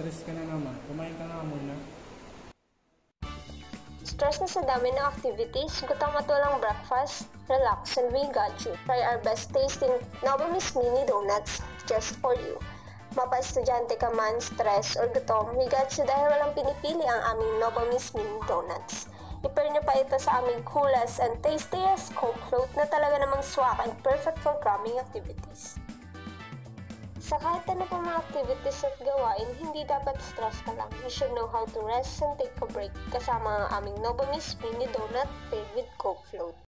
stress ka na naman. Kumain ka nga muna. Stress na sa dami ng activities, gutom at walang breakfast, relax and we got you. Try our best tasting Nobomis Mini Donuts just for you. Mapa-estudyante ka man, stress or gutom, we got you dahil walang pinipili ang aming Nobomis Mini Donuts. I-pair niyo pa ito sa aming coolest and tastiest Coke float na talaga namang swak and perfect for cramming activities. Sa kahit ano pa mga activities at gawain, hindi dapat stress ka lang. You should know how to rest and take a break kasama ang aming Nobomis Mini Donut paired with Coke float.